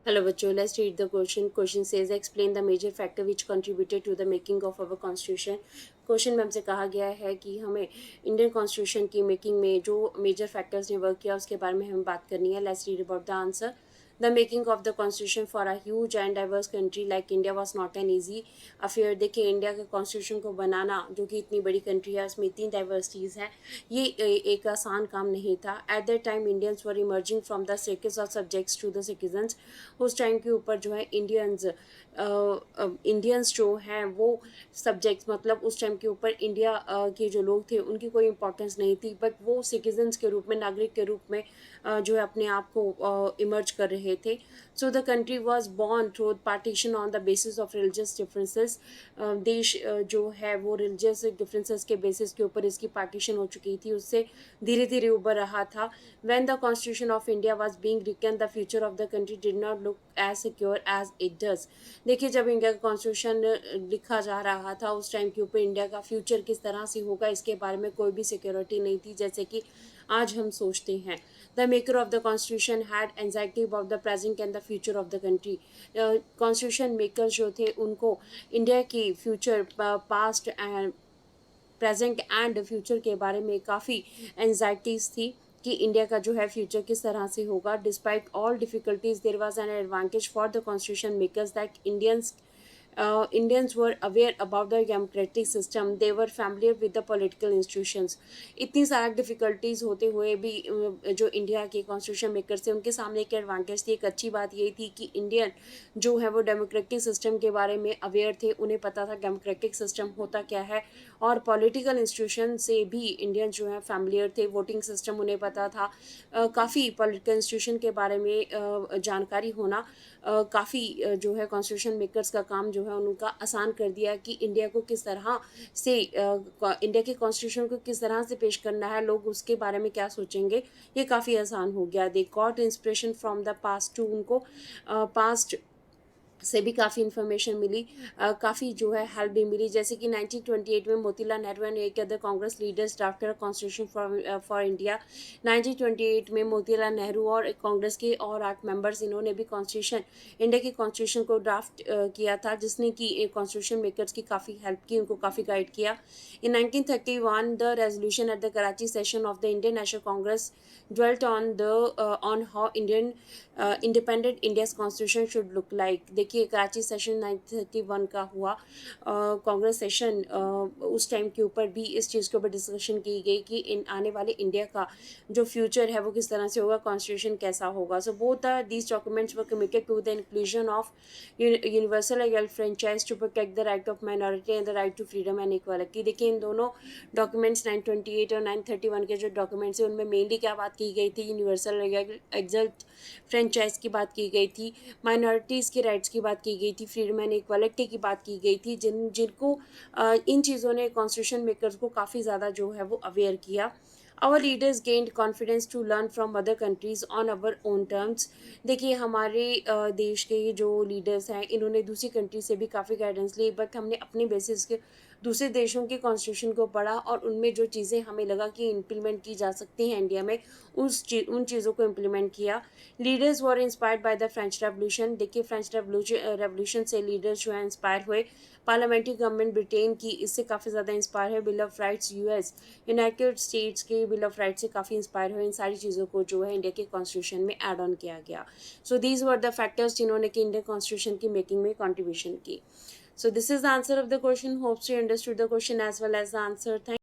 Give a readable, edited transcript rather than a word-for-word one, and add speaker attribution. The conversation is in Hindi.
Speaker 1: Hello बच्चों, let's read the question. Question says explain the major factor which contributed to the making of our constitution. Question में हमसे कहा गया है कि हमें इंडियन कॉन्स्टिट्यूशन की मेकिंग में जो मेजर फैक्टर्स ने वर्क किया उसके बारे में हमें बात करनी है. Let's read about the answer. The making of the constitution for a huge and diverse country like India was not an easy affair. देखिए इंडिया के कॉन्स्टिट्यूशन को बनाना जो कि इतनी बड़ी कंट्री है उसमें इतनी डाइवर्सिटीज़ हैं, ये एक आसान काम नहीं था. At that time Indians were emerging from the status of subjects to the citizens. उस टाइम के ऊपर जो है इंडियंस जो हैं वो सब्जेक्ट्स, मतलब उस टाइम के ऊपर इंडिया के जो लोग थे उनकी कोई इंपॉर्टेंस नहीं थी, बट वो सिटीजन्स के रूप में, नागरिक के रूप में जो है अपने आप को इमर्ज कर रहे थे. So the country was born through partition on the basis of religious differences. देश जो है वो रिलीजियस डिफरेंसेस के बेसिस के ऊपर इसकी पार्टीशन हो चुकी थी, उससे धीरे धीरे उभर रहा था. When the constitution of India was being written, the future of the country did not look as secure as it does. देखिए जब इंडिया का कॉन्स्टिट्यूशन लिखा जा रहा था उस टाइम के ऊपर इंडिया का फ्यूचर किस तरह से होगा इसके बारे में कोई भी सिक्योरिटी नहीं थी, जैसे कि आज हम सोचते हैं. The maker of the constitution had anxiety about the present and the future of the country. Constitution makers जो थे उनको इंडिया की future, past and present and future के बारे में काफ़ी एंजाइटीज़ थी कि इंडिया का जो है फ्यूचर किस तरह से होगा. Despite all difficulties there was an advantage for the constitution makers that Indians were aware about the democratic system. They were familiar with the political institutions. इतनी सारी डिफ़िकल्टीज़ होते हुए भी जो इंडिया के कॉन्स्टिट्यूशन मेकर्स थे उनके सामने एक एडवांटेज थी. एक अच्छी बात ये थी कि इंडियन जो है वो डेमोक्रेटिक सिस्टम के बारे में अवेयर थे. उन्हें पता था डेमोक्रेटिक सिस्टम होता क्या है, और पॉलिटिकल इंस्टीट्यूशन से भी इंडियन जो है फैमिलियर थे. वोटिंग सिस्टम उन्हें पता था. काफ़ी पॉलिटिकल इंस्टीट्यूशन के बारे में जानकारी होना काफ़ी जो है कॉन्स्टिट्यूशन मेकर्स का काम जो है उनका आसान कर दिया कि इंडिया को किस तरह से इंडिया के कॉन्स्टिट्यूशन को किस तरह से पेश करना है, लोग उसके बारे में क्या सोचेंगे, ये काफ़ी आसान हो गया. They got inspiration from the past too. उनको पास्ट से भी काफ़ी इन्फॉर्मेशन मिली, काफ़ी जो है हेल्प भी मिली. जैसे कि 1928 में मोतीलाल नेहरू एंड एक other Congress leaders drafted constitution for India. 1928 में मोतीलाल नेहरू और कांग्रेस के और 8 मेंबर्स इन्होंने भी कॉन्स्टिट्यूशन, इंडिया के कॉन्स्टिट्यूशन को ड्राफ्ट किया था, जिसने कि कॉन्स्टिट्यूशन मेकर्स की काफ़ी हेल्प की, उनको काफ़ी गाइड किया. इन 1931 the resolution at the Karachi session of the Indian national Congress dwelt on how Indian independent India's constitution should look like. देखिए कराची सेशन 1931 का हुआ, कांग्रेस सेशन उस टाइम के ऊपर भी इस चीज़ के ऊपर डिस्कशन की गई कि इन आने वाले इंडिया का जो फ्यूचर है वो किस तरह से होगा, कॉन्स्टिट्यूशन कैसा होगा. So both these documents were committed to the inclusion of universal legal franchise to protect the right of minority and the right to freedom and equality. देखिए इन दोनों डॉक्यूमेंट्स 928 और 931 के जो डॉक्यूमेंट्स हैं उनमें मेनली क्या बात की गई थी, यूनिवर्सल एग्जल्ट फ्रेंचाइज की बात की गई थी, माइनॉरिटीज़ के राइट्स की बात की गई थी, फ्रीडम एंड इक्वालिटी की बात की गई थी, जिनको इन चीज़ों ने कॉन्स्टिट्यूशन मेकर्स को काफ़ी ज़्यादा जो है वो अवेयर किया. Our leaders gained confidence to learn from other countries on our own terms. देखिए हमारे देश के जो लीडर्स हैं इन्होंने दूसरी कंट्री से भी काफ़ी गाइडेंस ली, बट हमने अपने बेसिस के दूसरे देशों के कॉन्स्टिट्यूशन को पढ़ा और उनमें जो चीज़ें हमें लगा कि इम्प्लीमेंट की जा सकती हैं इंडिया में, उन चीज़ों को इम्प्लीमेंट किया. Leaders were inspired by the French revolution. देखिए फ्रेंच रेवोल्यूशन से लीडर्स जो है इंस्पायर हुए. पार्लियामेंट्री गवर्नमेंट ब्रिटेन की इससे काफ़ी ज़्यादा इंस्पायर है. Bill of rights US, United states के बिल ऑफ राइट्स से काफ़ी इंस्पायर हुए. इन सारी चीज़ों को जो है इंडिया के कॉन्स्टिट्यूशन में ऐड ऑन किया गया. So these were the factors जिन्होंने कि इंडियन कॉन्स्टिट्यूशन की मेकिंग में कॉन्ट्रीब्यूशन की. So this is the answer of the question. Hopes you understood the question as well as the answer. Thank